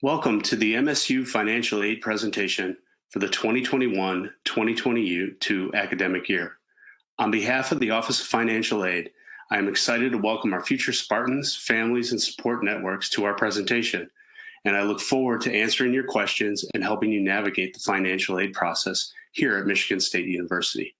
Welcome to the MSU Financial Aid presentation for the 2021-2022 academic year. On behalf of the Office of Financial Aid, I am excited to welcome our future Spartans, families, and support networks to our presentation, and I look forward to answering your questions and helping you navigate the financial aid process here at Michigan State University.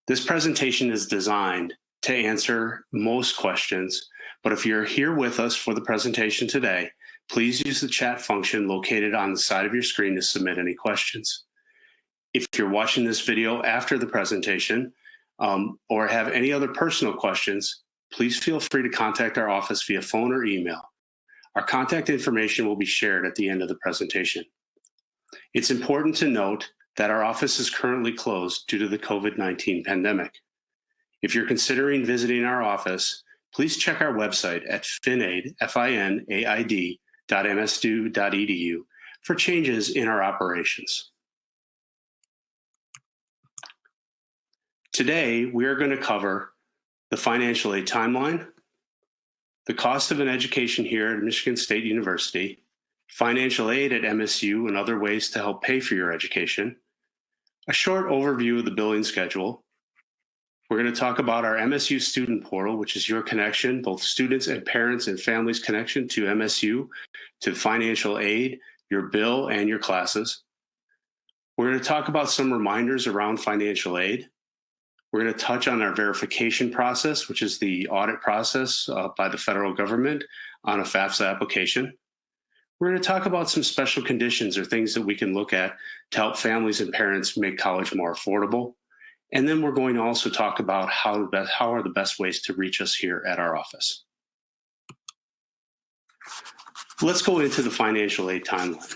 This presentation is designed to answer most questions, but if you're here with us for the presentation today, please use the chat function located on the side of your screen to submit any questions. If you're watching this video after the presentation or have any other personal questions, please feel free to contact our office via phone or email. Our contact information will be shared at the end of the presentation. It's important to note that our office is currently closed due to the COVID-19 pandemic. If you're considering visiting our office, please check our website at finaid.msdu.edu for changes in our operations. Today, we are going to cover the financial aid timeline, the cost of an education here at Michigan State University, financial aid at MSU and other ways to help pay for your education, a short overview of the billing schedule. We're going to talk about our MSU student portal, which is your connection, both students and parents and families' connection to MSU, to financial aid, your bill, and your classes. We're going to talk about some reminders around financial aid. We're going to touch on our verification process, which is the audit process by the federal government on a FAFSA application. We're going to talk about some special conditions or things that we can look at to help families and parents make college more affordable. And then we're going to also talk about how are the best ways to reach us here at our office. Let's go into the financial aid timeline.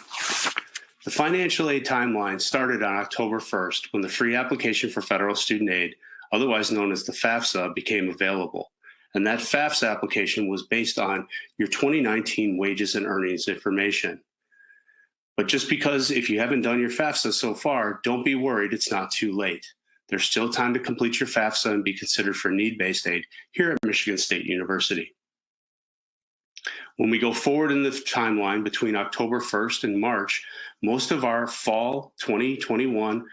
The financial aid timeline started on October 1st when the free application for federal student aid, otherwise known as the FAFSA, became available. And that FAFSA application was based on your 2019 wages and earnings information. But just because if you haven't done your FAFSA so far, don't be worried, it's not too late. There's still time to complete your FAFSA and be considered for need-based aid here at Michigan State University. When we go forward in the timeline between October 1st and March, most of our fall 2021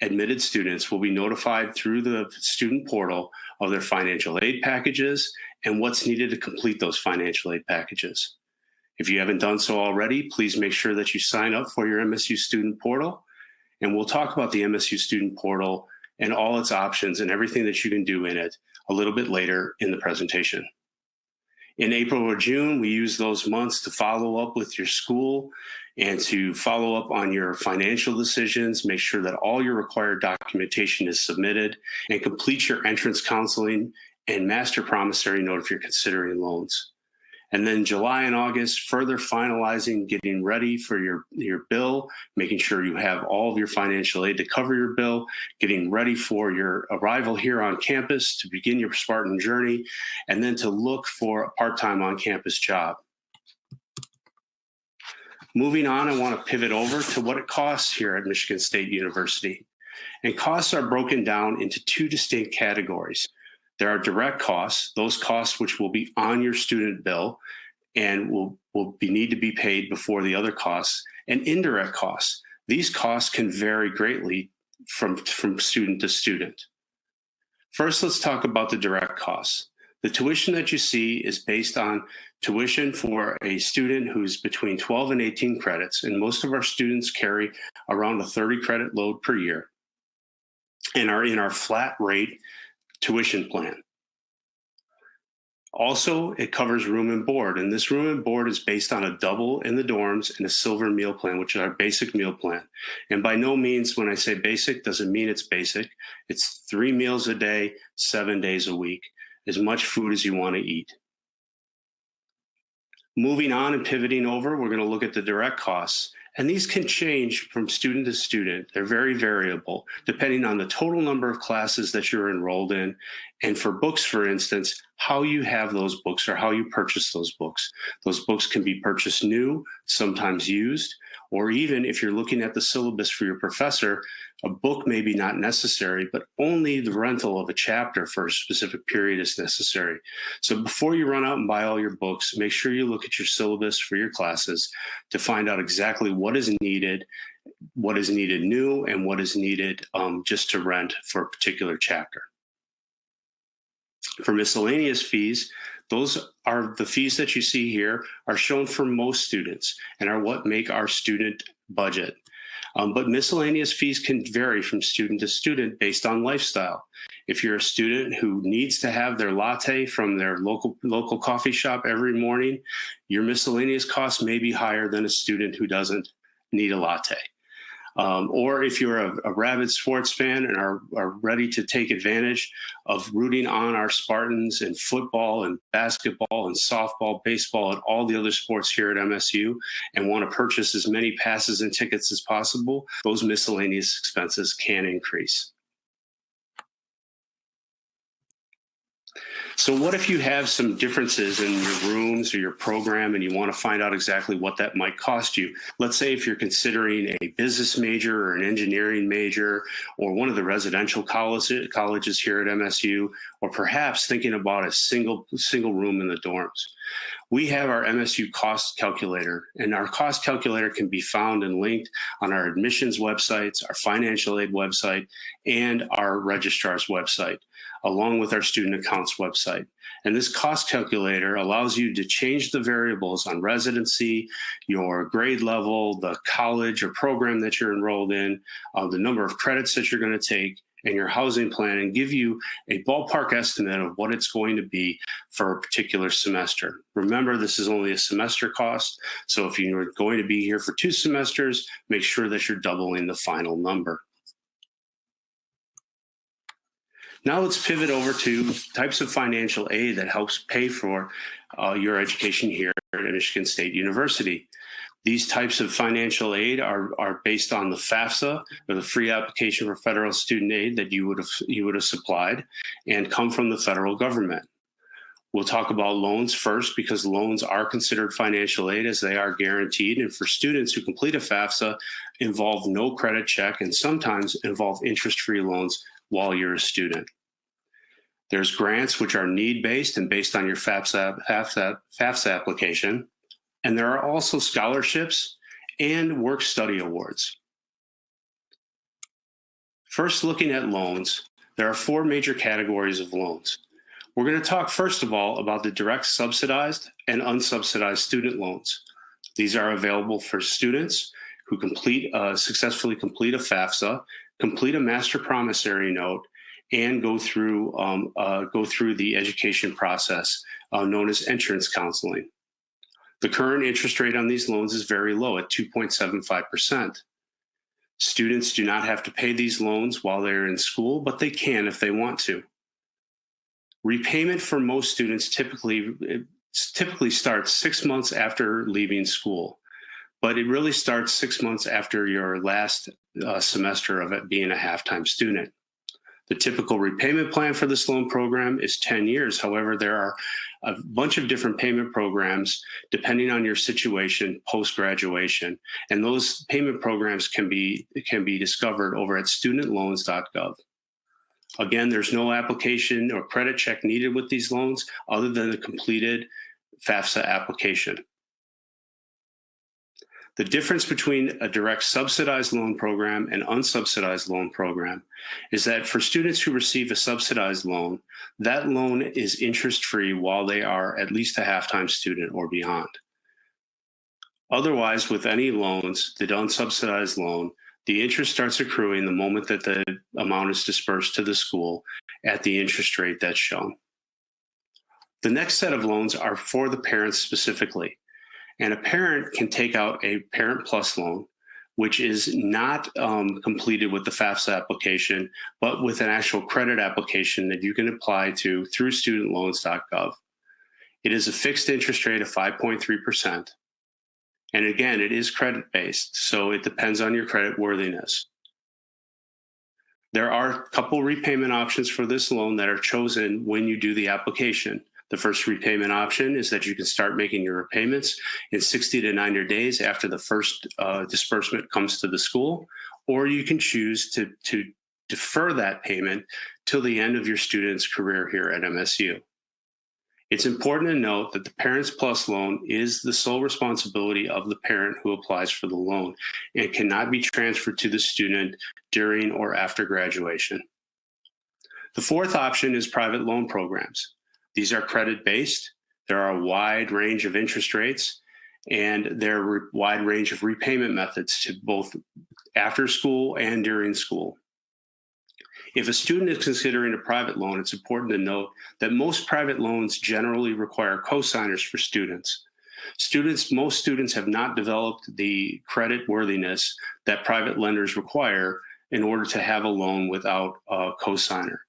admitted students will be notified through the student portal of their financial aid packages and what's needed to complete those financial aid packages. If you haven't done so already, please make sure that you sign up for your MSU student portal, and we'll talk about the MSU student portal and all its options and everything that you can do in it a little bit later in the presentation. In April or June, we use those months to follow up with your school and to follow up on your financial decisions, make sure that all your required documentation is submitted, and complete your entrance counseling and master promissory note if you're considering loans. And then July and August, further finalizing, getting ready for your bill, making sure you have all of your financial aid to cover your bill, getting ready for your arrival here on campus to begin your Spartan journey, and then to look for a part-time on-campus job. Moving on, I want to pivot over to what it costs here at Michigan State University. And costs are broken down into two distinct categories. There are direct costs, those costs which will be on your student bill and will need to be paid before the other costs, and indirect costs. These costs can vary greatly from student to student. First, let's talk about the direct costs. The tuition that you see is based on tuition for a student who's between 12 and 18 credits, and most of our students carry around a 30 credit load per year and are in our flat rate tuition plan. Also, it covers room and board, and this room and board is based on a double in the dorms and a silver meal plan, which is our basic meal plan. And by no means, when I say basic, doesn't mean it's basic. It's 3 meals a day, 7 days a week, as much food as you want to eat. Moving on and pivoting over, we're going to look at the direct costs. And these can change from student to student. They're very variable, depending on the total number of classes that you're enrolled in. And for books, for instance, how you have those books or how you purchase those books. Those books can be purchased new, sometimes used, or even if you're looking at the syllabus for your professor, A book may be not necessary, but only the rental of a chapter for a specific period is necessary. So before you run out and buy all your books, make sure you look at your syllabus for your classes to find out exactly what is needed new, and what is needed just to rent for a particular chapter. For miscellaneous fees, those are the fees that you see here are shown for most students and are what make our student budget. But miscellaneous fees can vary from student to student based on lifestyle. If you're a student who needs to have their latte from their local coffee shop every morning, your miscellaneous costs may be higher than a student who doesn't need a latte. Or if you're a rabid sports fan and are ready to take advantage of rooting on our Spartans in football and basketball and softball, baseball, and all the other sports here at MSU, and want to purchase as many passes and tickets as possible, those miscellaneous expenses can increase. So what if you have some differences in your rooms or your program and you want to find out exactly what that might cost you? Let's say if you're considering a business major or an engineering major or one of the residential colleges here at MSU, or perhaps thinking about a single room in the dorms. We have our MSU cost calculator, and our cost calculator can be found and linked on our admissions websites, our financial aid website, and our registrar's website, along with our student accounts website. And this cost calculator allows you to change the variables on residency, your grade level, the college or program that you're enrolled in, the number of credits that you're going to take, and your housing plan, and give you a ballpark estimate of what it's going to be for a particular semester. Remember, this is only a semester cost, so if you're going to be here for 2 semesters, make sure that you're doubling the final number. Now let's pivot over to types of financial aid that helps pay for your education here at Michigan State University. These types of financial aid are based on the FAFSA, or the Free Application for Federal Student Aid, that you would have supplied, and come from the federal government. We'll talk about loans first, because loans are considered financial aid as they are guaranteed, and for students who complete a FAFSA, involve no credit check and sometimes involve interest-free loans while you're a student. There's grants, which are need-based and based on your FAFSA application. And there are also scholarships and work-study awards. First, looking at loans, there are 4 major categories of loans. We're going to talk first of all about the direct subsidized and unsubsidized student loans. These are available for students who successfully complete a FAFSA, complete a master promissory note, and go through the education process known as entrance counseling. The current interest rate on these loans is very low at 2.75%. Students do not have to pay these loans while they're in school, but they can if they want to. Repayment for most students typically starts 6 months after leaving school, but it really starts 6 months after your last semester of it being a half-time student. The typical repayment plan for this loan program is 10 years. However, there are a bunch of different payment programs depending on your situation post-graduation, and those payment programs can be discovered over at studentloans.gov. Again, there's no application or credit check needed with these loans other than the completed FAFSA application. The difference between a direct subsidized loan program and unsubsidized loan program is that for students who receive a subsidized loan, that loan is interest-free while they are at least a half-time student or beyond. Otherwise, with any loans, the unsubsidized loan, the interest starts accruing the moment that the amount is dispersed to the school at the interest rate that's shown. The next set of loans are for the parents specifically. And a parent can take out a Parent Plus loan, which is not completed with the FAFSA application, but with an actual credit application that you can apply to through studentloans.gov. It is a fixed interest rate of 5.3%. And again, it is credit-based, so it depends on your credit worthiness. There are a couple repayment options for this loan that are chosen when you do the application. The first repayment option is that you can start making your repayments in 60 to 90 days after the first disbursement comes to the school, or you can choose to defer that payment till the end of your student's career here at MSU. It's important to note that the Parents Plus loan is the sole responsibility of the parent who applies for the loan and cannot be transferred to the student during or after graduation. The fourth option is private loan programs. These are credit-based. There are a wide range of interest rates, and there are a wide range of repayment methods to both after school and during school. If a student is considering a private loan, it's important to note that most private loans generally require co-signers for students. Most students have not developed the credit worthiness that private lenders require in order to have a loan without a co-signer.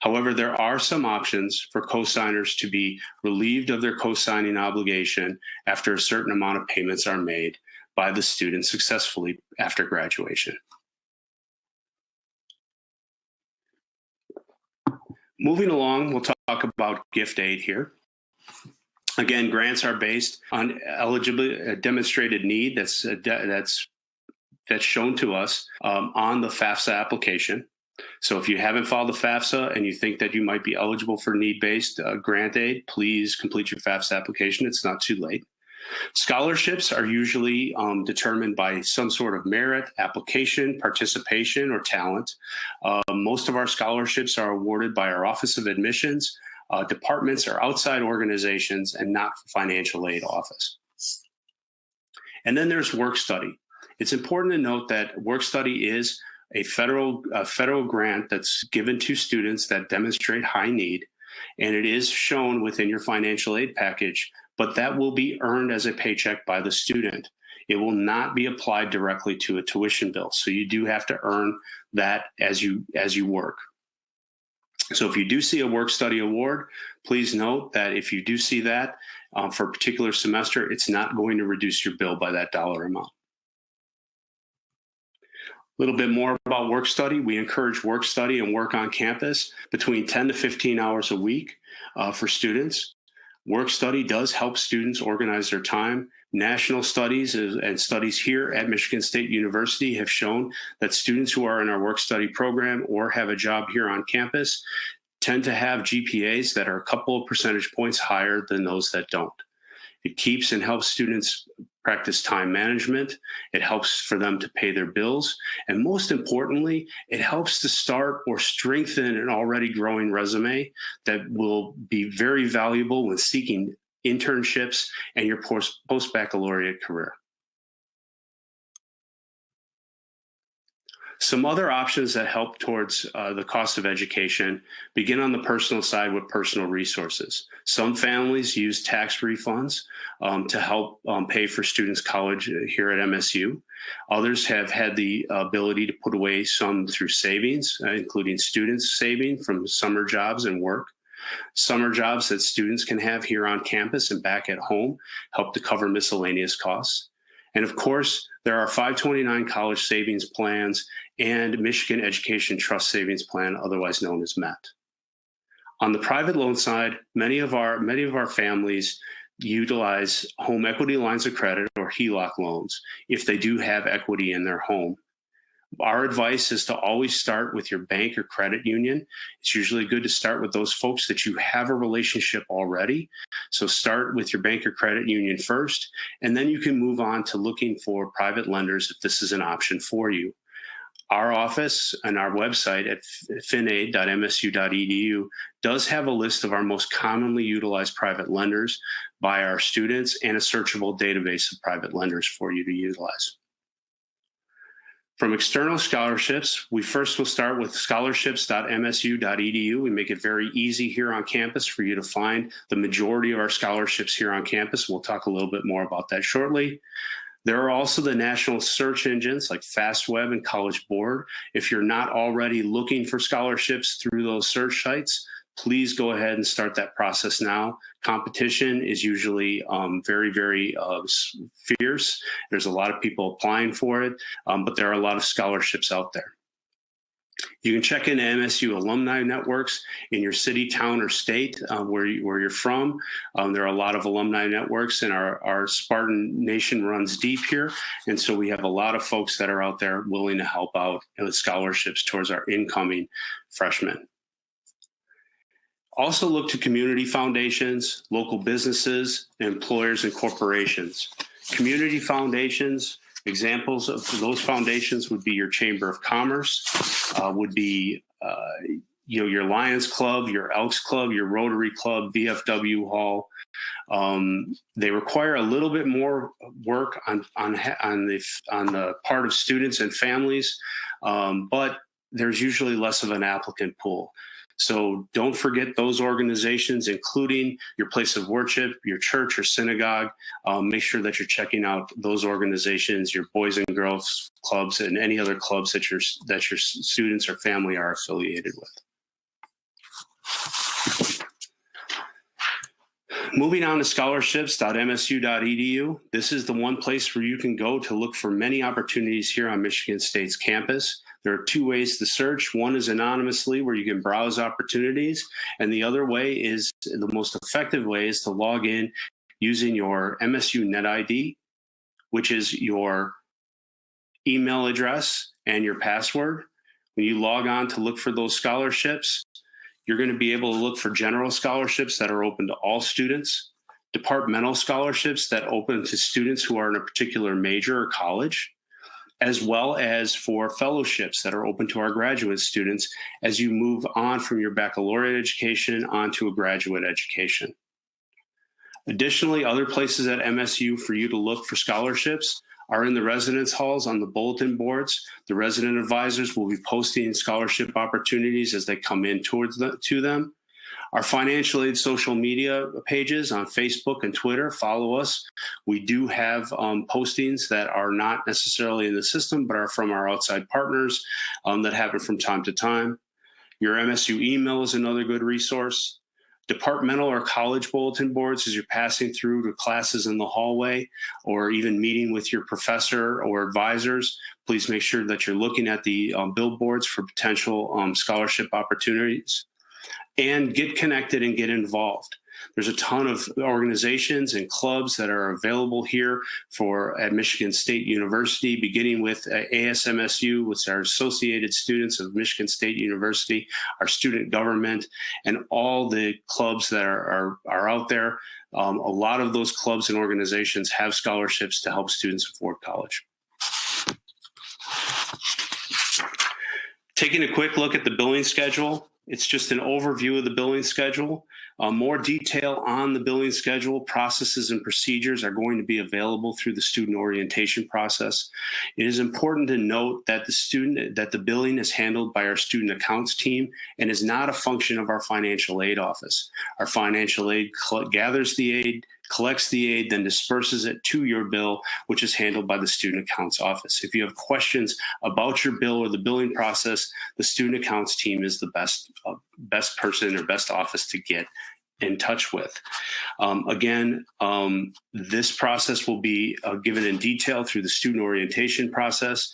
However, there are some options for co-signers to be relieved of their co-signing obligation after a certain amount of payments are made by the student successfully after graduation. Moving along, we'll talk about gift aid here. Again, grants are based on eligibility, demonstrated need that's shown to us on the FAFSA application. So if you haven't filed the FAFSA and you think that you might be eligible for need-based grant aid, please complete your FAFSA application. It's not too late. Scholarships are usually determined by some sort of merit, application, participation, or talent. Most of our scholarships are awarded by our Office of Admissions, departments or outside organizations, and not financial aid office. And then there's work study. It's important to note that work study is a federal grant that's given to students that demonstrate high need, and it is shown within your financial aid package, but that will be earned as a paycheck by the student. It will not be applied directly to a tuition bill. So you do have to earn that as you work. So if you do see a work study award, please note that if you do see that for a particular semester, it's not going to reduce your bill by that dollar amount. A little bit more about work study. We encourage work study and work on campus between 10 to 15 hours a week for students. Work study does help students organize their time. National studies and studies here at Michigan State University have shown that students who are in our work study program or have a job here on campus tend to have GPAs that are a couple of percentage points higher than those that don't. It keeps and helps students practice time management. It helps for them to pay their bills. And most importantly, it helps to start or strengthen an already growing resume that will be very valuable when seeking internships and your post-baccalaureate career. Some other options that help towards the cost of education begin on the personal side with personal resources. Some families use tax refunds to help pay for students' college here at MSU. Others have had the ability to put away some through savings, including students saving from summer jobs and work. Summer jobs that students can have here on campus and back at home help to cover miscellaneous costs. And of course, there are 529 college savings plans and Michigan Education Trust Savings Plan, otherwise known as MET. On the private loan side, many of our families utilize home equity lines of credit or HELOC loans if they do have equity in their home. Our advice is to always start with your bank or credit union. It's usually good to start with those folks that you have a relationship already. So start with your bank or credit union first, and then you can move on to looking for private lenders if this is an option for you. Our office and our website at finaid.msu.edu does have a list of our most commonly utilized private lenders by our students and a searchable database of private lenders for you to utilize. From external scholarships, we first will start with scholarships.msu.edu. We make it very easy here on campus for you to find the majority of our scholarships here on campus. We'll talk a little bit more about that shortly. There are also the national search engines like FastWeb and College Board. If you're not already looking for scholarships through those search sites, please go ahead and start that process now. Competition is usually very, very fierce. There's a lot of people applying for it, but there are a lot of scholarships out there. You can check into MSU alumni networks in your city, town, or state where you're from. There are a lot of alumni networks, and our Spartan Nation runs deep here. And so we have a lot of folks that are out there willing to help out with scholarships towards our incoming freshmen. Also look to community foundations, local businesses, employers, and corporations. Community foundations, examples of those foundations would be your Chamber of Commerce, would be your Lions Club, your Elks Club, your Rotary Club, VFW Hall. They require a little bit more work on the part of students and families, but there's usually less of an applicant pool. So don't forget those organizations, including your place of worship, your church or synagogue. Make sure that you're checking out those organizations, your Boys and Girls Clubs, and any other clubs that your students or family are affiliated with. Moving on to scholarships.msu.edu. This is the one place where you can go to look for many opportunities here on Michigan State's campus. There are two ways to search. One is anonymously, where you can browse opportunities. And the other way is, the most effective way is to log in using your MSU NetID, which is your email address and your password. When you log on to look for those scholarships, you're going to be able to look for general scholarships that are open to all students, departmental scholarships that open to students who are in a particular major or college, as well as for fellowships that are open to our graduate students as you move on from your baccalaureate education onto a graduate education. Additionally, other places at MSU for you to look for scholarships are in the residence halls on the bulletin boards. The resident advisors will be posting scholarship opportunities as they come in to them. Our financial aid social media pages on Facebook and Twitter, follow us. We do have postings that are not necessarily in the system, but are from our outside partners that happen from time to time. Your MSU email is another good resource. Departmental or college bulletin boards as you're passing through to classes in the hallway or even meeting with your professor or advisors. Please make sure that you're looking at the billboards for potential scholarship opportunities. And get connected and get involved. There's a ton of organizations and clubs that are available here at Michigan State University, beginning with ASMSU, which are Associated Students of Michigan State University, our student government, and all the clubs that are out there. A lot of those clubs and organizations have scholarships to help students afford college. Taking a quick look at the billing schedule. It's just an overview of the billing schedule. More detail on the billing schedule, processes, and procedures are going to be available through the student orientation process. It is important to note that the billing is handled by our student accounts team and is not a function of our financial aid office. Our financial aid gathers the aid, collects the aid, then disperses it to your bill, which is handled by the student accounts office. If you have questions about your bill or the billing process, the student accounts team is the best person or best office to get in touch with. This process will be given in detail through the student orientation process.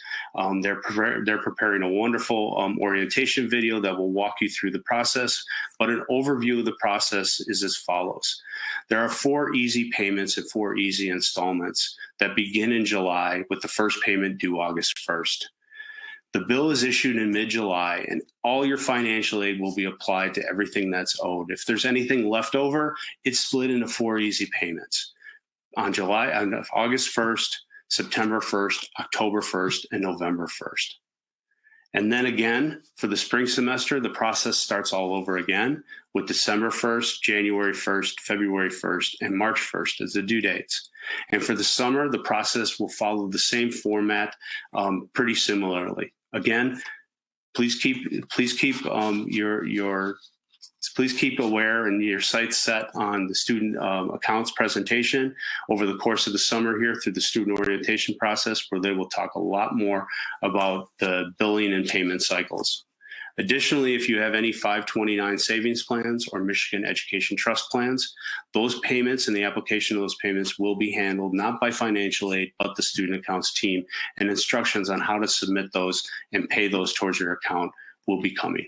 They're preparing a wonderful orientation video that will walk you through the process, but an overview of the process is as follows. There are 4 easy payments and 4 easy installments that begin in July with the first payment due August 1st. The bill is issued in mid-July, and all your financial aid will be applied to everything that's owed. If there's anything left over, it's split into 4 easy payments on August 1st, September 1st, October 1st, and November 1st. And then again, for the spring semester, the process starts all over again with December 1st, January 1st, February 1st, and March 1st as the due dates. And for the summer, the process will follow the same format pretty similarly. Again, please keep aware and your sights set on the student accounts presentation over the course of the summer here through the student orientation process, where they will talk a lot more about the billing and payment cycles. Additionally, if you have any 529 savings plans or Michigan Education Trust plans, those payments and the application of those payments will be handled not by financial aid, but the student accounts team, and instructions on how to submit those and pay those towards your account will be coming.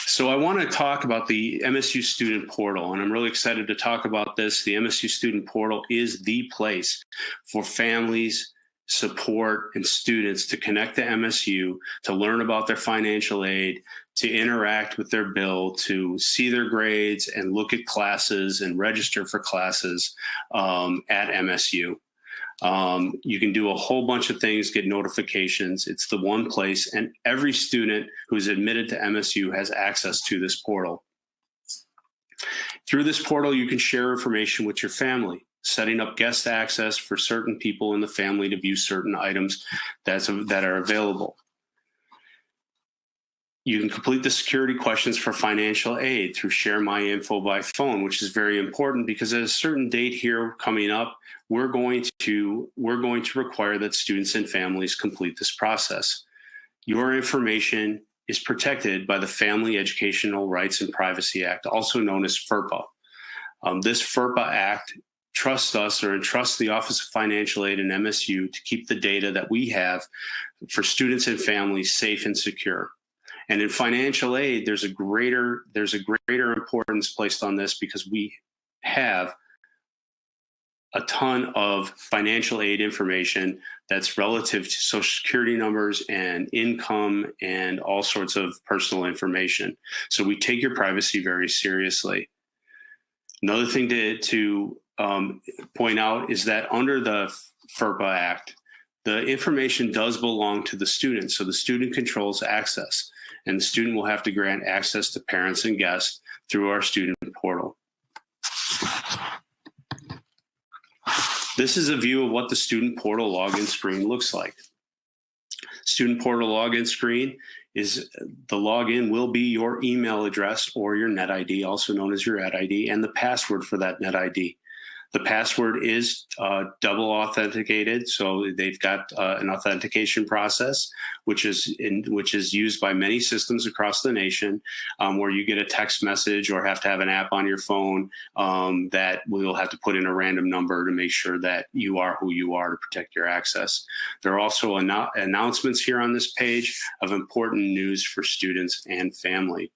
So I want to talk about the MSU Student Portal, and I'm really excited to talk about this. The MSU Student Portal is the place for families, support, and students to connect to MSU, to learn about their financial aid, to interact with their bill, to see their grades and look at classes and register for classes at MSU. You can do a whole bunch of things, get notifications. It's the one place, and every student who's admitted to MSU has access to this portal. Through this portal, you can share information with your family, setting up guest access for certain people in the family to view certain items that are available. You can complete the security questions for financial aid through Share My Info by phone, which is very important because at a certain date here coming up, we're going to require that students and families complete this process. Your information is protected by the Family Educational Rights and Privacy Act, also known as FERPA. This FERPA Act trusts us or entrusts the Office of Financial Aid and MSU to keep the data that we have for students and families safe and secure. And in financial aid, there's a greater importance placed on this because we have a ton of financial aid information that's relative to Social Security numbers and income and all sorts of personal information. So we take your privacy very seriously. Another thing to point out is that under the FERPA Act, the information does belong to the student. So the student controls access, and the student will have to grant access to parents and guests through our student portal. This is a view of what the student portal login screen looks like. Student portal login screen is the login will be your email address or your NetID, also known as your NetID, and the password for that NetID. The password is double authenticated, so they've got an authentication process, which is used by many systems across the nation, where you get a text message or have to have an app on your phone that will have to put in a random number to make sure that you are who you are to protect your access. There are also announcements here on this page of important news for students and family.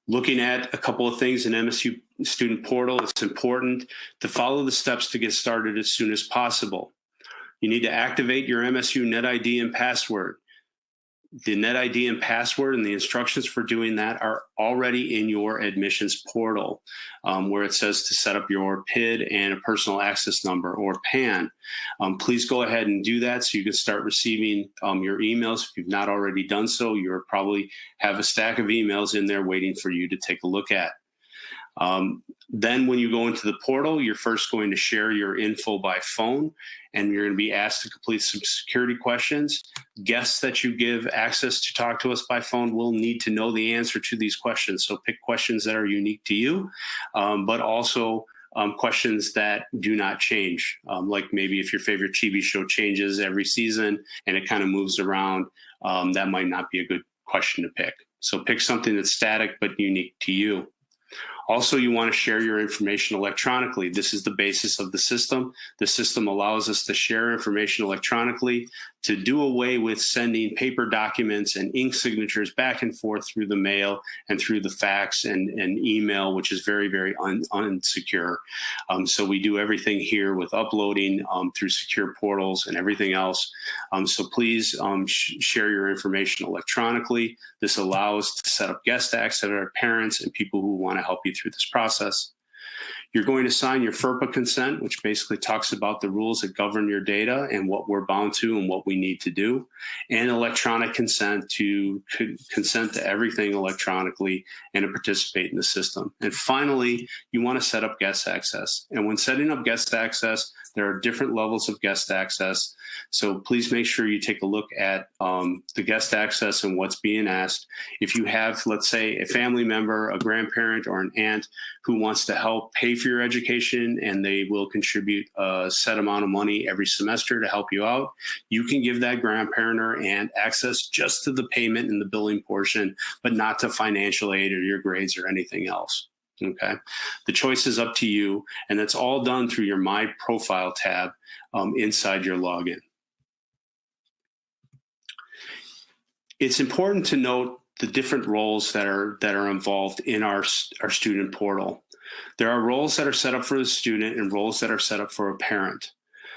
Looking at a couple of things in MSU Student Portal, it's important to follow the steps to get started as soon as possible. You need to activate your MSU NetID and password. The NetID and password and the instructions for doing that are already in your admissions portal, where it says to set up your PID and a personal access number or PAN. Please go ahead and do that so you can start receiving your emails. If you've not already done so, you'll probably have a stack of emails in there waiting for you to take a look at. Then when you go into the portal, you're first going to share your info by phone, and you're going to be asked to complete some security questions. Guests that you give access to talk to us by phone will need to know the answer to these questions. So pick questions that are unique to you, but also questions that do not change. Like maybe if your favorite TV show changes every season and it kind of moves around, that might not be a good question to pick. So pick something that's static but unique to you. Also, you want to share your information electronically. This is the basis of the system. The system allows us to share information electronically, to do away with sending paper documents and ink signatures back and forth through the mail and through the fax and email, which is very, very unsecure. So we do everything here with uploading through secure portals and everything else. So please share your information electronically. This allows us to set up guest access to our parents and people who want to help you through this process. You're going to sign your FERPA consent, which basically talks about the rules that govern your data and what we're bound to and what we need to do, and electronic consent to consent to everything electronically and to participate in the system. And finally, you want to set up guest access. And when setting up guest access, there are different levels of guest access. So please make sure you take a look at the guest access and what's being asked. If you have, let's say, a family member, a grandparent, or an aunt who wants to help pay for your education and they will contribute a set amount of money every semester to help you out, you can give that grandparent or aunt access just to the payment and the billing portion, but not to financial aid or your grades or anything else. Okay, the choice is up to you, and that's all done through your My Profile tab inside your login. It's important to note the different roles that are involved in our student portal. There are roles that are set up for the student and roles that are set up for a parent.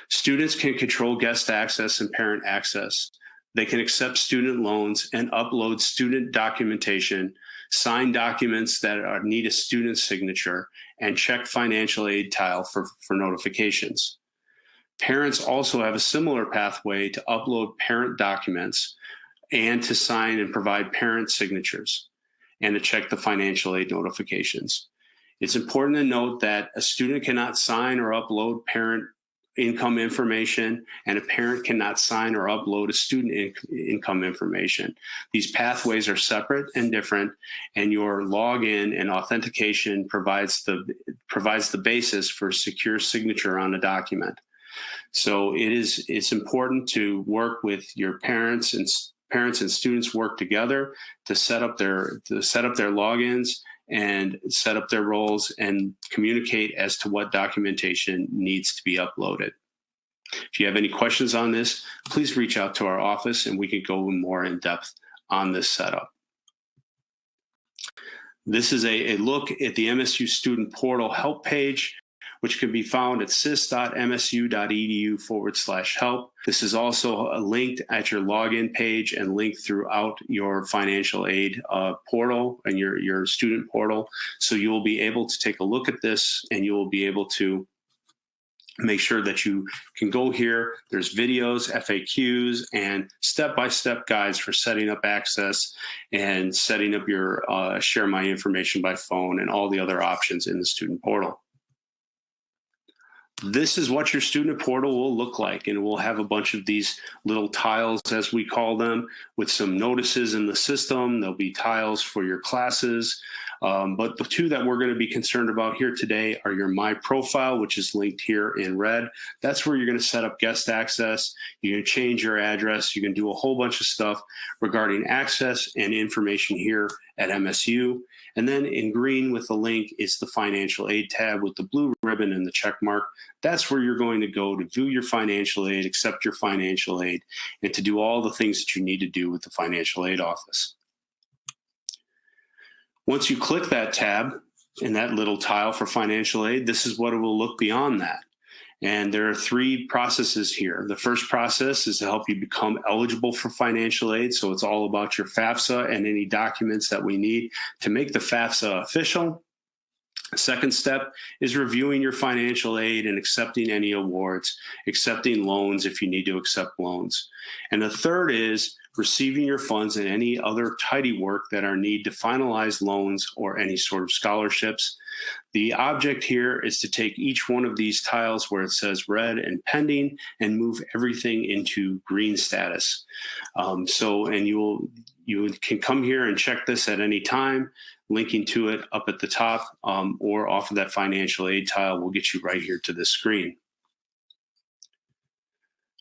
Students can control guest access and parent access. They can accept student loans and upload student documentation, sign documents that need a student's signature, and check financial aid tile for notifications. Parents also have a similar pathway to upload parent documents and to sign and provide parent signatures and to check the financial aid notifications. It's important to note that a student cannot sign or upload parent income information, and a parent cannot sign or upload a student income information. These pathways are separate and different, and your login and authentication provides the basis for secure signature on a document. So it's important to work with your parents and students work together to set up their logins and set up their roles and communicate as to what documentation needs to be uploaded. If you have any questions on this, please reach out to our office and we can go more in depth on this setup. This is a look at the MSU Student Portal help page, which can be found at sis.msu.edu/help. This is also linked at your login page and linked throughout your financial aid portal and your student portal. So you will be able to take a look at this and you will be able to make sure that you can go here. There's videos, FAQs, and step-by-step guides for setting up access and setting up your Share My Information by phone and all the other options in the student portal. This is what your student portal will look like, and we'll have a bunch of these little tiles, as we call them, with some notices in the system. There'll be tiles for your classes, but the two that we're going to be concerned about here today are your My Profile, which is linked here in red. That's where you're going to set up guest access. You can change your address. You can do a whole bunch of stuff regarding access and information here at MSU. And then in green with the link is the financial aid tab with the blue ribbon and the check mark. That's where you're going to go to view your financial aid, accept your financial aid, and to do all the things that you need to do with the financial aid office. Once you click that tab in that little tile for financial aid, this is what it will look beyond that. And there are three processes here. The first process is to help you become eligible for financial aid. So it's all about your FAFSA and any documents that we need to make the FAFSA official. The second step is reviewing your financial aid and accepting any awards, accepting loans if you need to accept loans. And the third is receiving your funds and any other tidy work that are needed to finalize loans or any sort of scholarships. The object here is to take each one of these tiles where it says red and pending and move everything into green status. You can come here and check this at any time. Linking to it up at the top or off of that financial aid tile will get you right here to this screen.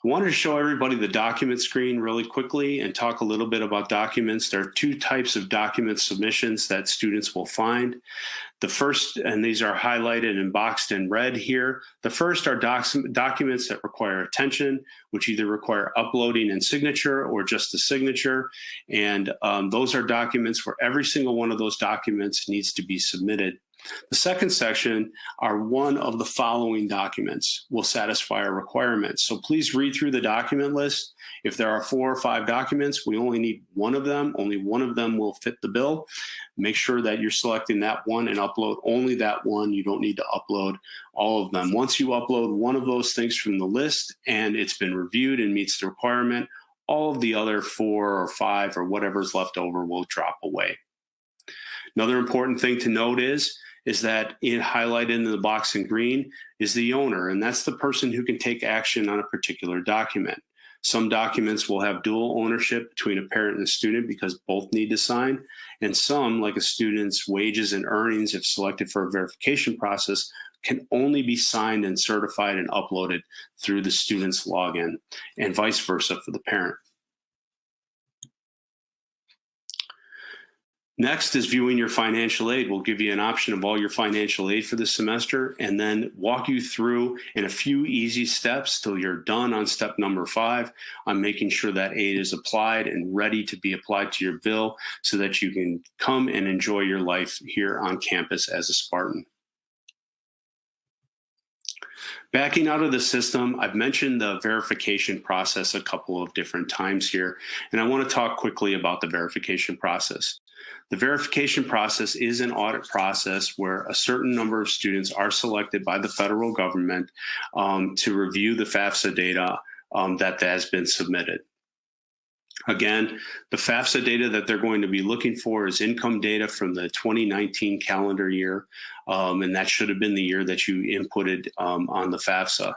I wanted to show everybody the document screen really quickly and talk a little bit about documents. There are two types of document submissions that students will find. The first, and these are highlighted and boxed in red here. The first are documents that require attention, which either require uploading and signature or just the signature. And those are documents where every single one of those documents needs to be submitted. The second section are one of the following documents will satisfy our requirements. So please read through the document list. If there are 4 or 5 documents, we only need one of them. Only one of them will fit the bill. Make sure that you're selecting that one and upload only that one. You don't need to upload all of them. Once you upload one of those things from the list and it's been reviewed and meets the requirement, all of the other 4 or 5 or whatever's left over will drop away. Another important thing to note is that highlighted in the box in green is the owner, and that's the person who can take action on a particular document. Some documents will have dual ownership between a parent and a student because both need to sign, and some, like a student's wages and earnings, if selected for a verification process, can only be signed and certified and uploaded through the student's login, and vice versa for the parent. Next is viewing your financial aid. We'll give you an option of all your financial aid for the semester and then walk you through in a few easy steps till you're done on step number 5 on making sure that aid is applied and ready to be applied to your bill so that you can come and enjoy your life here on campus as a Spartan. Backing out of the system, I've mentioned the verification process a couple of different times here, and I want to talk quickly about the verification process. The verification process is an audit process where a certain number of students are selected by the federal government to review the FAFSA data that has been submitted. Again, the FAFSA data that they're going to be looking for is income data from the 2019 calendar year, and that should have been the year that you inputted on the FAFSA.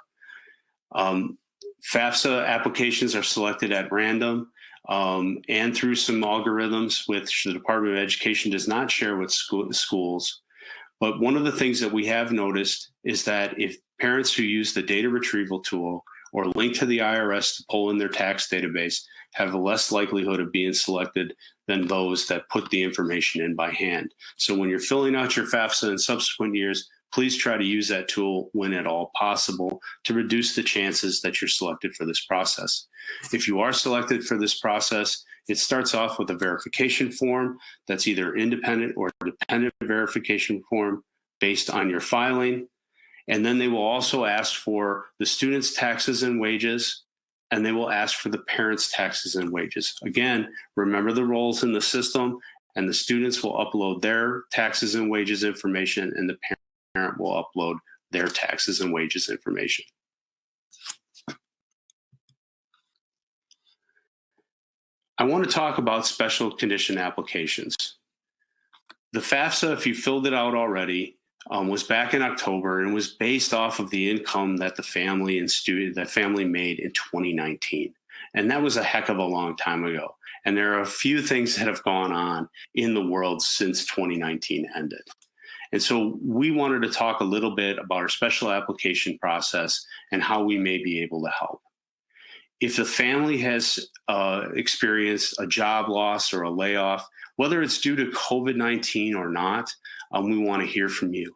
FAFSA applications are selected at random and through some algorithms which the Department of Education does not share with schools. But one of the things that we have noticed is that if parents who use the data retrieval tool or link to the IRS to pull in their tax database have a less likelihood of being selected than those that put the information in by hand. So when you're filling out your FAFSA in subsequent years, please try to use that tool when at all possible to reduce the chances that you're selected for this process. If you are selected for this process, it starts off with a verification form that's either independent or dependent verification form based on your filing. And then they will also ask for the student's taxes and wages, and they will ask for the parents' taxes and wages. Again, remember the roles in the system, and the students will upload their taxes and wages information, and the parent will upload their taxes and wages information. I want to talk about special condition applications. The FAFSA, if you filled it out already, was back in October and was based off of the income that the family made in 2019. And that was a heck of a long time ago. And there are a few things that have gone on in the world since 2019 ended. And so we wanted to talk a little bit about our special application process and how we may be able to help. If the family has experienced a job loss or a layoff, whether it's due to COVID-19 or not, we want to hear from you.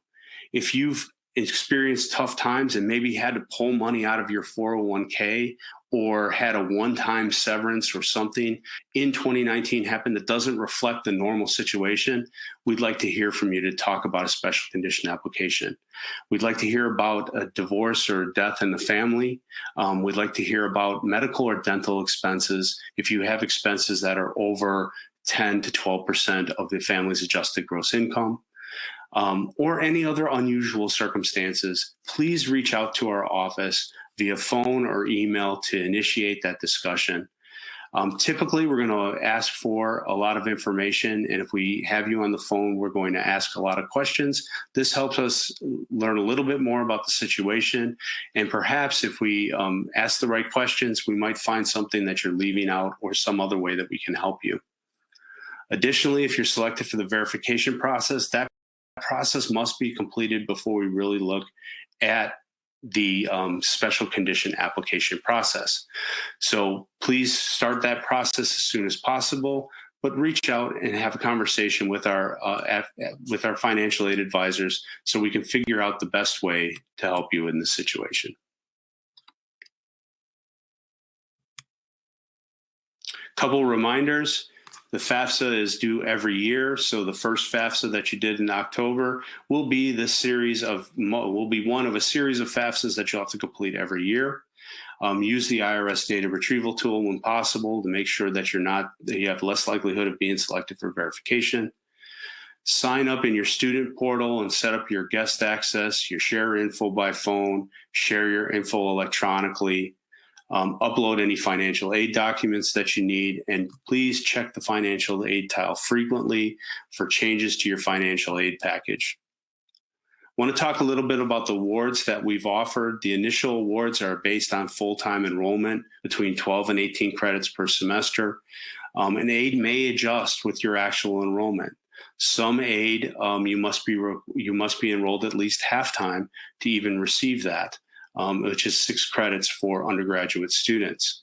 If you've experienced tough times and maybe had to pull money out of your 401k or had a one-time severance or something in 2019 happen that doesn't reflect the normal situation, we'd like to hear from you to talk about a special condition application. We'd like to hear about a divorce or death in the family. We'd like to hear about medical or dental expenses if you have expenses that are over 10 to 12% of the family's adjusted gross income. Or any other unusual circumstances, please reach out to our office via phone or email to initiate that discussion. Typically, we're going to ask for a lot of information, and if we have you on the phone, we're going to ask a lot of questions. This helps us learn a little bit more about the situation, and perhaps if we ask the right questions, we might find something that you're leaving out or some other way that we can help you. Additionally, if you're selected for the verification process, that process must be completed before we really look at the special condition application process. So please start that process as soon as possible, but reach out and have a conversation with our financial aid advisors so we can figure out the best way to help you in this situation. Couple reminders. The FAFSA is due every year, so the first FAFSA that you did in October will be one of a series of FAFSAs that you'll have to complete every year. Use the IRS data retrieval tool when possible to make sure that you have less likelihood of being selected for verification. Sign up in your student portal and set up your guest access, your share info by phone, share your info electronically. Upload any financial aid documents that you need, and please check the financial aid tile frequently for changes to your financial aid package. I want to talk a little bit about the awards that we've offered. The initial awards are based on full-time enrollment between 12 and 18 credits per semester. And aid may adjust with your actual enrollment. Some aid, you must be enrolled at least half-time to even receive that. Which is 6 credits for undergraduate students.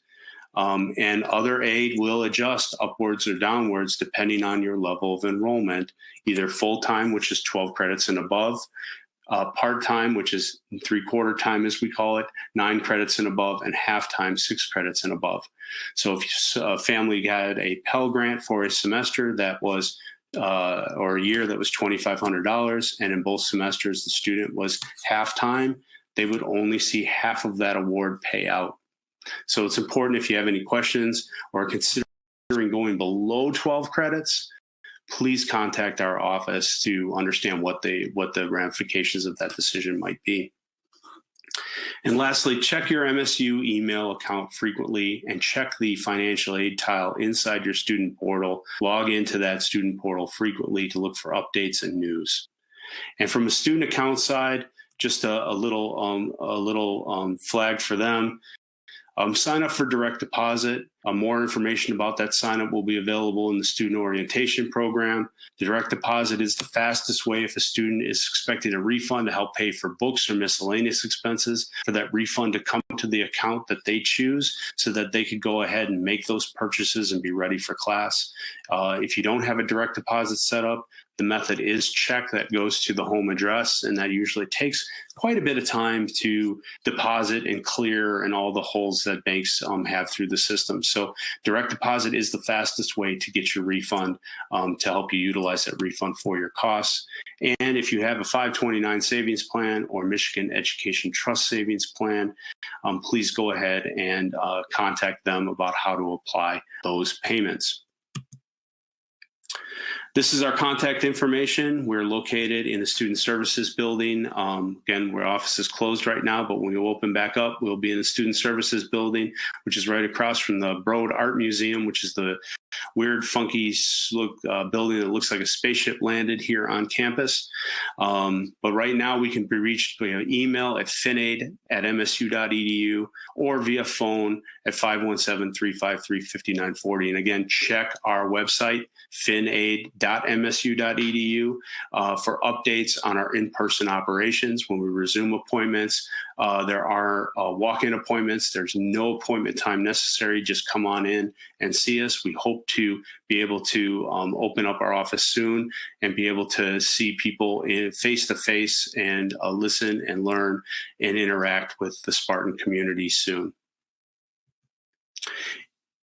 And other aid will adjust upwards or downwards depending on your level of enrollment, either full-time, which is 12 credits and above, part-time, which is three-quarter time as we call it, 9 credits and above, and half-time, 6 credits and above. So if a family had a Pell Grant for a semester that was or a year that was $2,500, and in both semesters the student was half-time, they would only see half of that award pay out. So it's important, if you have any questions or considering going below 12 credits, please contact our office to understand what the ramifications of that decision might be. And lastly, check your MSU email account frequently and check the financial aid tile inside your student portal. Log into that student portal frequently to look for updates and news. And from a student account side, just a little flag for them. Sign up for direct deposit. More information about that sign up will be available in the student orientation program. The direct deposit is the fastest way if a student is expecting a refund to help pay for books or miscellaneous expenses, for that refund to come to the account that they choose so that they could go ahead and make those purchases and be ready for class. If you don't have a direct deposit set up, the method is check that goes to the home address, and that usually takes quite a bit of time to deposit and clear and all the holes that banks have through the system. So direct deposit is the fastest way to get your refund, to help you utilize that refund for your costs. And if you have a 529 savings plan or Michigan Education Trust savings plan, please go ahead and contact them about how to apply those payments. This is our contact information. We're located in the Student Services Building. Again, our office is closed right now, but when we open back up, we'll be in the Student Services Building, which is right across from the Broad Art Museum, which is the weird, funky building that looks like a spaceship landed here on campus. But right now we can be reached via email at finaid@msu.edu or via phone at 517-353-5940. And again, check our website, finaid.msu.edu, for updates on our in-person operations. When we resume appointments, there are walk-in appointments. There's no appointment time necessary. Just come on in and see us. We hope to be able to open up our office soon and be able to see people face-to-face and listen and learn and interact with the Spartan community soon.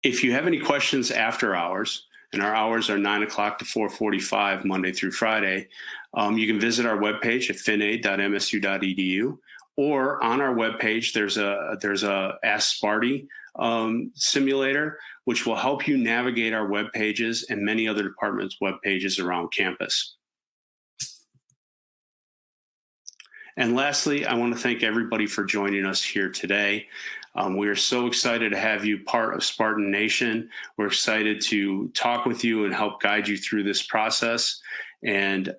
If you have any questions after hours, and our hours are 9 o'clock to 4:45 Monday through Friday, you can visit our webpage at finaid.msu.edu, or on our webpage there's a Ask Sparty simulator, which will help you navigate our web pages and many other departments' web pages around campus. And lastly, I want to thank everybody for joining us here today. We are so excited to have you part of Spartan Nation. We're excited to talk with you and help guide you through this process and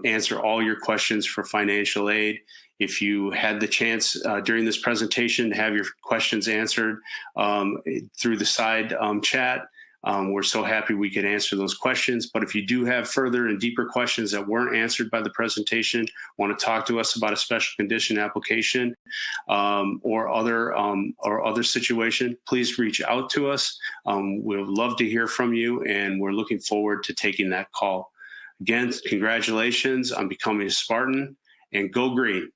answer all your questions for financial aid. If you had the chance during this presentation to have your questions answered through the side chat, we're so happy we could answer those questions. But if you do have further and deeper questions that weren't answered by the presentation, want to talk to us about a special condition application or other situation, please reach out to us. We would love to hear from you, and we're looking forward to taking that call. Again, congratulations on becoming a Spartan, and go green.